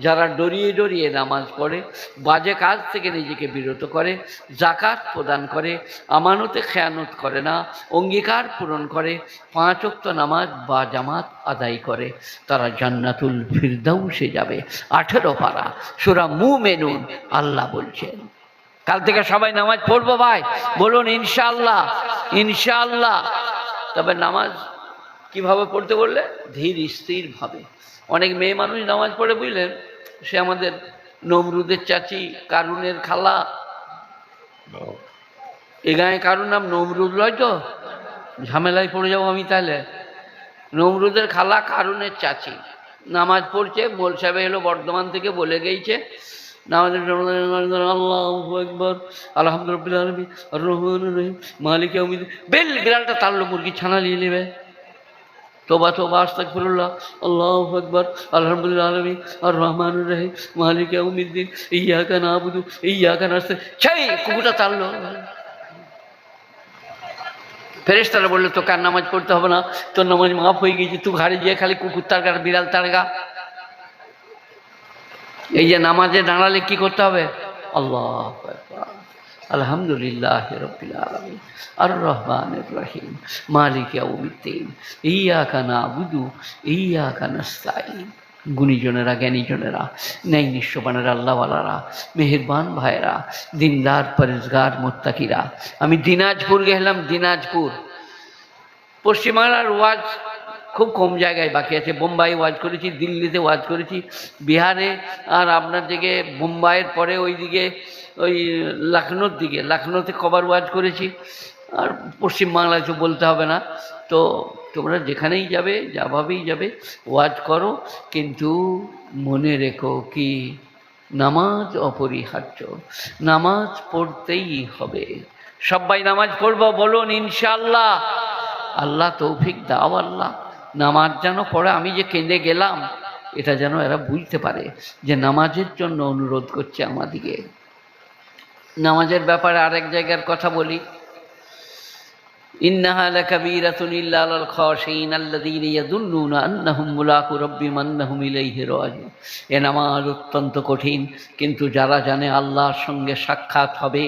যারা ডরিয়ে ডরিয়ে নামাজ পড়ে, বাজে কাজ থেকে নিজেকে বিরত করে, যাকাত প্রদান করে, আমানতে খেয়ানত করে না, অঙ্গীকার পূরণ করে, 5 ওয়াক্ত নামাজ বা জামাত আদায় করে, তারা জান্নাতুল ফিরদাউসে যাবে। 18 পারা সূরা মুমিনুন আল্লাহ বলছেন। কাল থেকে সবাই নামাজ পড়বো ভাই, বলুন ইনশাআল্লাহ। ইনশাআল্লাহ। তবে নামাজ কিভাবে পড়তে বললে? ধীর স্থির ভাবে। অনেক মেয়ে মানুষ নামাজ পড়ে, বুঝলেন, সে আমাদের নমরুদের চাচি, কারুনের খালা। এ গায়ে কারুর নাম নমরুদ লয় তো? ঝামেলায় পড়ে যাবো আমি তাহলে। নমরুদের খালা কারুনের চাচি নামাজ পড়ছে, মোল সাহেব এলো বর্ধমান থেকে, বলে গেছে নামাজের আল্লাহু আকবার আলহামদুলিল্লাহ রাব্বিল আলামিন আর রহমানির রহিম মালিকি ইয়াউমিদ্দিন। বেল বিড়ালটা তাড়লো, মুরগি ছানা নিয়ে নেবে। তোবা তোবা আস্তাগফিরুল্লাহ, আল্লাহু আকবার আলহামদুলিল্লাহ আলামিন আর রহমানির রহিম মালিকি ইয়াউমিদ্দিন ইয়্যাকা না'বুদু ইয়্যাকা নাস্তাইন। সেই কুকুরটা তাড়লো। ফেরেশতারা বললো তোকে আর নামাজ পড়তে হবে না, তোর নামাজ মাফ হয়ে গেছে, তুই ঘাড়ে গিয়ে খালি কুকুর তাড়গা বিড়াল তাড়গা। এই যে নামাজে দাঁড়ালে কি করতে হবে? আল্লাহু আকবার আলহামদুলিল্লাহি রাব্বিল আলামিন আর রহমানির রহিম মালিকি ইয়াউমিদ্দিন ইয়্যাকা না'বুদু ইয়্যাকা নাস্তাইন। গুণীজনেরা, জ্ঞানীজনেরা, ন্যায় নিঃস্ববানেরা, আল্লাহওয়ালারা, মেহেরবান ভাইরা, দিনদার পরেজগার মোত্তাকিরা। আমি দিনাজপুর গেলাম। দিনাজপুর পশ্চিমবাংলার ওয়াজ খুব কম জায়গায় বাকি আছে। বোম্বাই ওয়াজ করেছি, দিল্লিতে ওয়াজ করেছি, বিহারে, আর আপনার দিকে বোম্বাইয়ের পরে ওই দিকে ওই লখনৌর দিকে, লখনৌতে কবার ওয়াজ করেছি। আর পশ্চিমবাংলায় তো বলতে হবে না। তো তোমরা যেখানেই যাবে, যাভাবেই যাবে, ওয়াজ করো, কিন্তু মনে রেখো কি নামাজ অপরিহার্য, নামাজ পড়তেই হবে। সবাই নামাজ পড়বো, বলুন ইনশাআল্লাহ। আল্লাহ তৌফিক দাও। আল্লাহ নামাজ যেন পড়ে আমি যে কেঁদে গেলাম, এটা যেন এরা বুঝতে পারে যে নামাজের জন্য অনুরোধ করছে আমাদিকে। নামাজের ব্যাপারে আরেক জায়গার কথা বলি। ইন্নাহা লাকাবীরাতুন ইল্লা আলাল খাশিঈন আল্লাযীনা ইয়াযুন্নুনা আন্নাহুম মুলাকু রাব্বিহিম আন্নাহুম ইলাইহি রাজিউন। এ নামাজ অত্যন্ত কঠিন, কিন্তু যারা জানে আল্লাহর সঙ্গে সাক্ষাৎ হবে,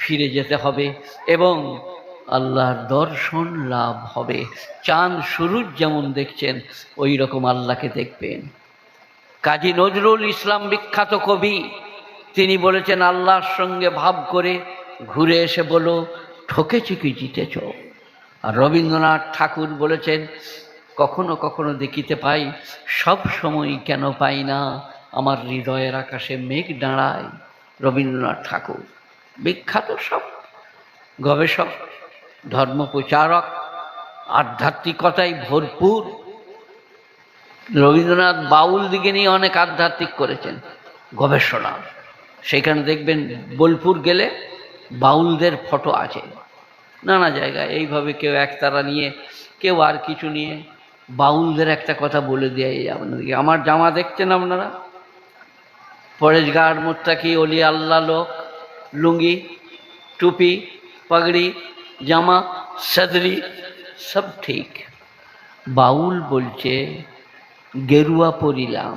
ফিরে যেতে হবে এবং আল্লাহর দর্শন লাভ হবে, চাঁদ সূরজ যেমন দেখছেন ওই রকম আল্লাহকে দেখবেন। কাজী নজরুল ইসলাম বিখ্যাত কবি, তিনি বলেছেন আল্লাহর সঙ্গে ভাব করে ঘুরে এসে বলো ঠকেছি কি জিতেছ। আর রবীন্দ্রনাথ ঠাকুর বলেছেন কখনো কখনো দেখিতে পাই, সব সময় কেন পাই না, আমার হৃদয়ের আকাশে মেঘ দাঁড়ায়। রবীন্দ্রনাথ ঠাকুর বিখ্যাত সব গবেষক, ধর্মপ্রচারক, আধ্যাত্মিকতায় ভরপুর। রবীন্দ্রনাথ বাউল দিকে নিয়ে অনেক আধ্যাত্মিক করেছেন গবেষণা। সেখানে দেখবেন বোলপুর গেলে বাউলদের ফটো আছে নানা জায়গায়। এইভাবে কেউ একতারা নিয়ে, কেউ আর কিছু নিয়ে, বাউলদের একটা কথা বলে দেয় আপনাদেরকে। আমার জামা দেখছেন আপনারা, পরেশগার মোত্তাকি অলি আল্লাহ লোক, লুঙ্গি, টুপি, পাগড়ি, জামা, সদরি সব ঠিক। বাউল বলছে গেরুয়া পরিলাম,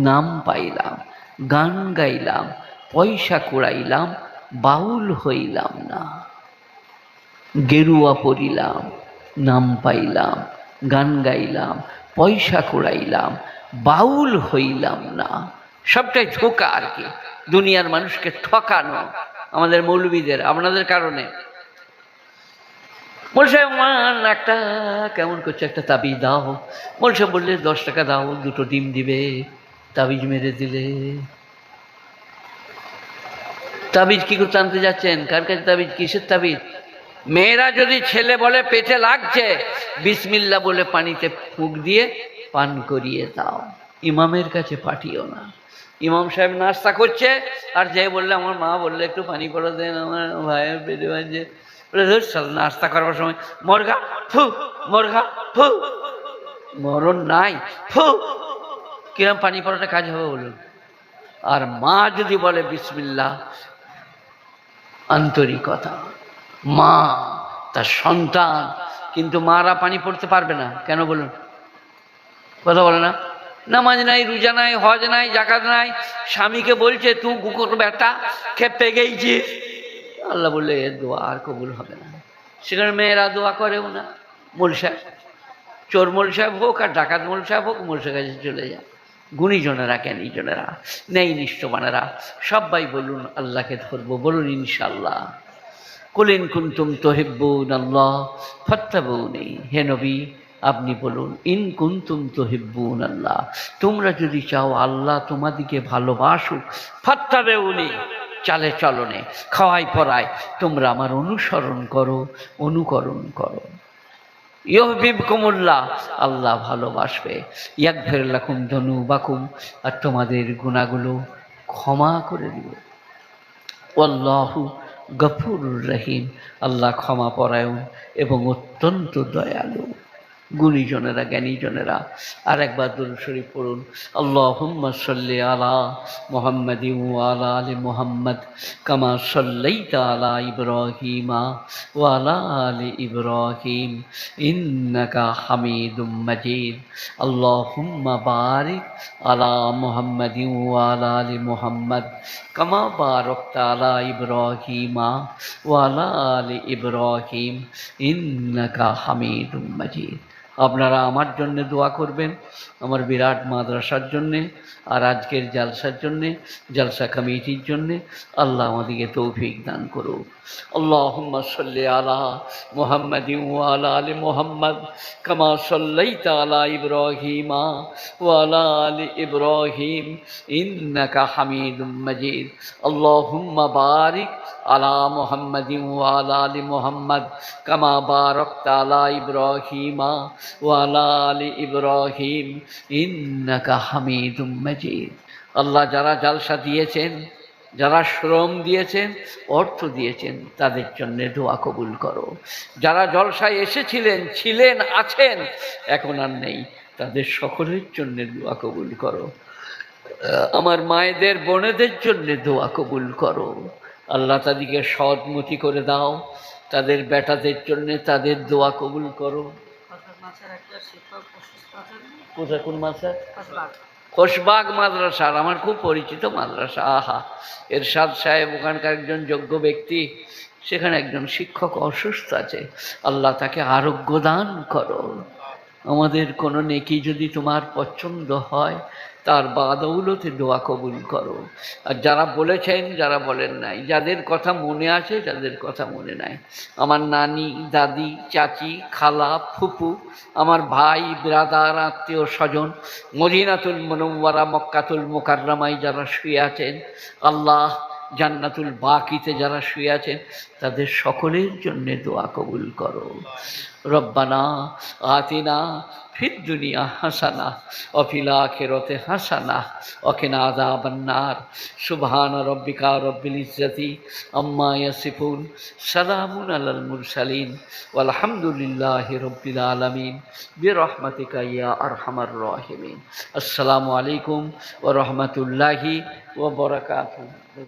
নাম পাইলাম, গান গাইলাম, পয়সা কুড়াইলাম, বাউল হইলাম না। গেরুয়া পরিলাম, নাম পাইলাম, গান গাইলাম, পয়সা কুড়াইলাম, বাউল হইলাম না। সবটাই ধোঁকা আর কি, দুনিয়ার মানুষকে ঠকানো আমাদের মৌলবীদের, আপনাদের কারণে। মোল সাহেব আমার একটা কেমন করছে, একটা তাবিজ দাও। মোল সাহেব বললে 10 টাকা দাও, 2টো ডিম দিবে। তাবিজ মেরে দিলে। তাবিজ কি করতে আনতে যাচ্ছেন? কার কাছে তাবিজ? কিসের তাবিজ? মেয়েরা যদি ছেলে বলে পেটে লাগছে, বিসমিল্লাহ বলে পানিতে ফুঁক দিয়ে পান করিয়ে দাও। ইমামের কাছে পাঠিও না। ইমাম সাহেব নাস্তা করছে, আর যে বললে আমার মা বললে একটু পানি পড়া দেন, আমার ভাইয়ের পেটে বাজছে, বলে ধর সাল, নাস্তা করবার সময় মরগা ফু, মরগা ফু, মরণ নাই ফু, কিরম পানি পড়াটা কাজ হবে বলুন? আর মা যদি বলে বিসমিল্লাহ, আন্তরিকতা, মা তার সন্তান। কিন্তু মারা পানি পড়তে পারবে না, কেন বলুন? কথা বলে না, নামাজ নাই, রোজা নাই, হজ নাই, জাকাত নাই, স্বামীকে বলছে তুই কুকুর বেটা খেপে গেছিস, আল্লাহ বললে এর দোয়া আর কবুল হবে না। সেখানে মেয়েরা দোয়া করেও না। মোল সাহেব, চোর মোল সাহেব হোক আর ডাকাত মোল সাহেব হোক, মোল সাহেব কাছে চলে যায়। গুণীজনেরা, জ্ঞানীজনেরা, ন্যায় নিষ্ঠবানেরা সবাই বলুন আল্লাহকে ধরবো, বলুন ইনশাআল্লাহ। কুল ইন কুনতুম তুহিব্বুনাল্লাহ ফাত্তাবিউনি, হে নবী আপনি বলুন ইন কুনতুম তুহিব্বুনাল্লাহ, তোমরা যদি চাও আল্লাহ তোমাদিকে ভালোবাসুক, ফাত্তাবিউনি, চালে চলনে, খাওয়াই পরায় তোমরা আমার অনুসরণ করো, অনুকরণ করো। ইউহিব্বুকুমুল্লাহ, আল্লাহ ভালোবাসবে। ইয়াগফির লাকুম যুনুবাকুম, আর তোমাদের গুনাহগুলো ক্ষমা করে দিবে। আল্লাহু গফুরুর রহিম, আল্লাহ ক্ষমা পরায়ণ এবং অত্যন্ত দয়ালু। গুণীজনেরা, জ্ঞানীজনেরা আর একবার দুরূদ শরীফ পড়ুন। আল্লাহুম্মা সাল্লি আলা মুহাম্মাদিন ওয়া আলা আলি মুহাম্মাদ কামা সাল্লাইতা আলা ইব্রাহিমা ওয়া আলা আলি ইব্রাহিম ইন্নাকা হামিদুম মাজিদ। আল্লাহুম্মা বারিক আলা মুহাম্মাদিন ওয়া আলা আলি মুহাম্মাদ কামা বারাকতা আলা ইব্রাহিমা ওয়া আলা আলি ইব্রাহিম ইন্নাকা হামিদুম মাজিদ। আপনারা আমার জন্য দোয়া করবেন, আমার বিরাট মাদ্রাসার জন্যে, আর আজকের জালসার জন্যে, জালসা কমিটির জন্যে। আল্লাহ আমাদেরকে তৌফিক দান করুক। আল্লাহুম্মা সাল্লি আলা মুহাম্মাদিন ওয়া আলা আলি মুহাম্মাদ কামা সাল্লাইতা আলা ইব্রাহিমা ওয়া আলা আলি ইব্রাহিম ইন্নাকা হামিদুম মাজিদ। আল্লাহুম্মা বারিক আলা মুহাম্মাদিন ওয়া আলা আলি মুহাম্মাদ কামা বারাকতা আলা ইব্রাহিমা ওয়া আলা আলি ইব্রাহিম ইন্নাকা হামিদুম মাজিদ। আল্লাহ যারা জালসা দিয়েছেন, যারা শ্রম দিয়েছেন, অর্থ দিয়েছেন, তাদের জন্য দোয়া কবুল করো। যারা জলসায় এসেছিলেন, ছিলেন, আছেন, এখন আর নেই, তাদের সকলের জন্য দোয়া কবুল করো। আমার মায়েদের, বোনেদের জন্য দোয়া কবুল করো। আল্লাহ তাদেরকে সৎমতি করে দাও, তাদের বেটাদের জন্য তাদের দোয়া কবুল করো। কোথায়, কোন মাদ্রাসা? খোশবাগ মাদ্রাসার, আমার খুব পরিচিত মাদ্রাসা। আহা, এরশাদ সাহেব ওখানকার একজন যোগ্য ব্যক্তি, সেখানে একজন শিক্ষক অসুস্থ আছে, আল্লাহ তাকে আরোগ্য দান করো। আমাদের কোনো নেকি যদি তোমার পছন্দ হয়, তার বাদৌলতে দোয়া কবুল করো। আর যারা বলেছেন, যারা বলেন নাই, যাদের কথা মনে আছে, যাদের কথা মনে নাই, আমার নানি, দাদি, চাচি, খালা, ফুপু, আমার ভাই, ব্রাদার, আত্মীয় স্বজন, মদিনাতুল মুনাওয়ারা, মক্কাতুল মুকাররমায় যারা শুয়ে আছেন, আল্লাহ জান্নাতুল বাকিতে যারা শুয়ে আছেন, তাদের সকলের জন্য দোয়া কবুল করো। রব্বানা আতিনা ফিদ দুনিয়া হাসানা ওয়া ফিল আখিরাতি হাসানা ওয়া কিনা আযাবান নার। সুবহান রাব্বিকা রাব্বিল ইজ্জাতি আম্মা ইয়াসিফুন, সালামুন আলাল মুরসালিন, ওয়াল হামদুলিল্লাহি রাব্বিল আলামিন, বিরহমাতিকা ইয়া আরহামার রাহিমিন। আসসালামু আলাইকুম ওয়া রাহমাতুল্লাহি ওয়া বারাকাতুহু।